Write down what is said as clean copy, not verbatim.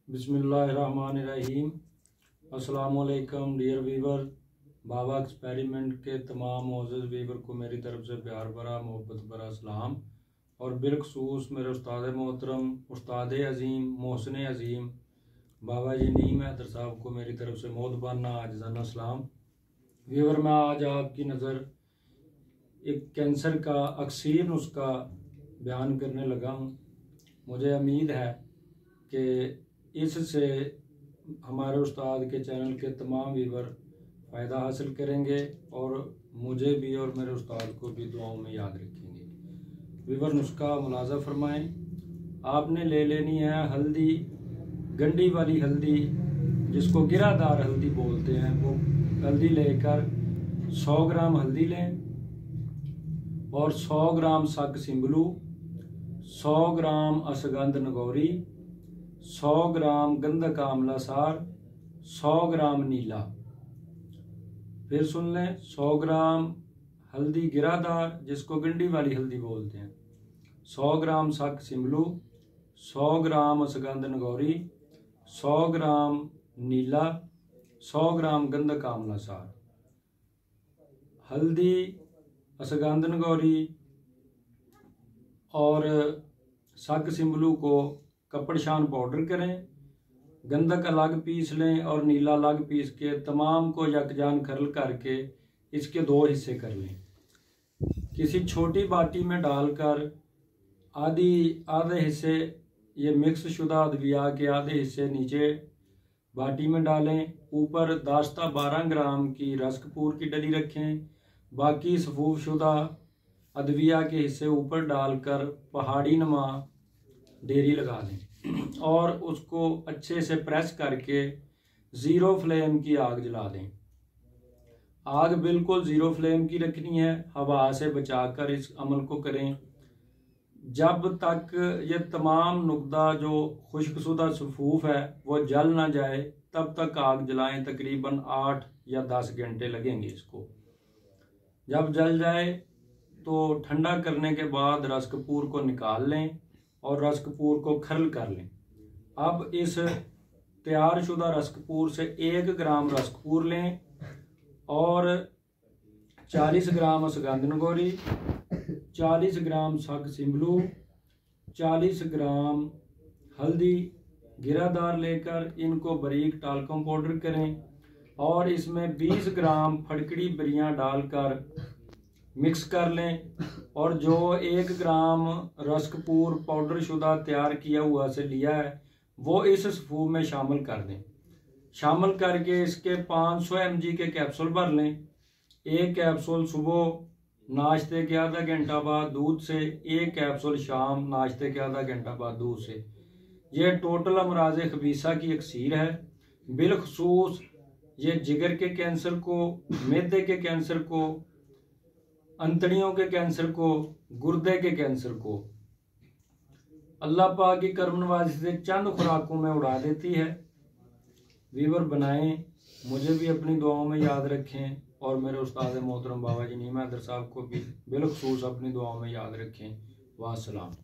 बिस्मिल्लाहिर्रहमानिर्रहीम। अस्सलामुअलैकुम dear Weaver. बाबा experiment के तमाम मोअज़्ज़ज़ वीवर को मेरी तरफ से प्यार भरा मोहब्बत भरा सलाम। और बिलखसूस मेरे उस्ताद मोहतरम उस्ताद अज़ीम मोहसिन अज़ीम बाबा जी नीम हैदर साहब को मेरी तरफ से मोहतबाना आजिज़ाना सलाम। वीवर, मैं आज आपकी नज़र एक कैंसर का अक्सीर नुस्खा बयान करने लगा हूँ। मुझे उम्मीद है कि इससे हमारे उस्ताद के चैनल के तमाम वीवर फ़ायदा हासिल करेंगे और मुझे भी और मेरे उस्ताद को भी दुआओं में याद रखेंगे। वीवर, नुस्खा मुलाज़ा फरमाएं। आपने ले लेनी है हल्दी, गंडी वाली हल्दी जिसको गिरादार हल्दी बोलते हैं, वो हल्दी लेकर 100 ग्राम हल्दी लें और 100 ग्राम सक सिंबलू, 100 ग्राम अश्वगंध नगौरी, 100 ग्राम गंधक आंवला सार, 100 ग्राम नीला। फिर सुन लें, 100 ग्राम हल्दी गिरादार जिसको गंडी वाली हल्दी बोलते हैं, 100 ग्राम सक सिंबलू, 100 ग्राम अश्वगंध नगौरी, 100 ग्राम नीला, 100 ग्राम गंधक आंवला सार। हल्दी, अश्वगंध नगौरी और सक सिंबलू को कपड़शान पाउडर करें, गंधक अलग पीस लें और नीला अलग पीस के तमाम को यकजान खरल करके इसके 2 हिस्से कर लें। किसी छोटी बाटी में डालकर आधे हिस्से ये मिक्स शुदा अद्विया के आधे हिस्से नीचे बाटी में डालें। ऊपर 10-12 ग्राम की रस कपूर की डली रखें। बाकी सफूफ शुदा अद्विया के हिस्से ऊपर डालकर पहाड़ी नुमा डेरी लगा दें और उसको अच्छे से प्रेस करके 0 फ्लेम की आग जला दें। आग बिल्कुल 0 फ्लेम की रखनी है, हवा से बचाकर इस अमल को करें। जब तक ये तमाम नुकदा जो खुश्कशुदा सफूफ है वो जल ना जाए तब तक आग जलाएं। तकरीबन 8 या 10 घंटे लगेंगे इसको। जब जल जाए तो ठंडा करने के बाद रस कपूर को निकाल लें और रस कपूर को खरल कर लें। अब इस तैयार शुदा रस कपूर से 1 ग्राम रस कपूर लें और 40 ग्राम अश्वगंध नगौरी, 40 ग्राम सक सिंबलू, 40 ग्राम हल्दी गिरादार लेकर इनको बारीक टालकम पाउडर करें और इसमें 20 ग्राम फड़कड़ी बरियां डालकर मिक्स कर लें और जो 1 ग्राम रस कपूर पाउडर शुदा तैयार किया हुआ से लिया है वो इस सफूफ में शामिल कर दें। शामिल करके इसके 500 mg के कैप्सूल भर लें। 1 कैप्सूल सुबह नाश्ते के आधा घंटा बाद दूध से, 1 कैप्सूल शाम नाश्ते के आधा घंटा बाद दूध से। यह टोटल अमराज खबीसा की अक्सीर है। बिलखसूस ये जिगर के कैंसर को, मैदे के कैंसर को, अंतड़ियों के कैंसर को, गुर्दे के कैंसर को अल्लाह पाक की करम नवाजी से चंद खुराकों में उड़ा देती है। वीवर बनाएं, मुझे भी अपनी दुआओं में याद रखें और मेरे उस्ताद मोहतरम बाबा जी नीम हैदर साहब को भी बिलखसूस अपनी दुआओं में याद रखें। वास्सलाम।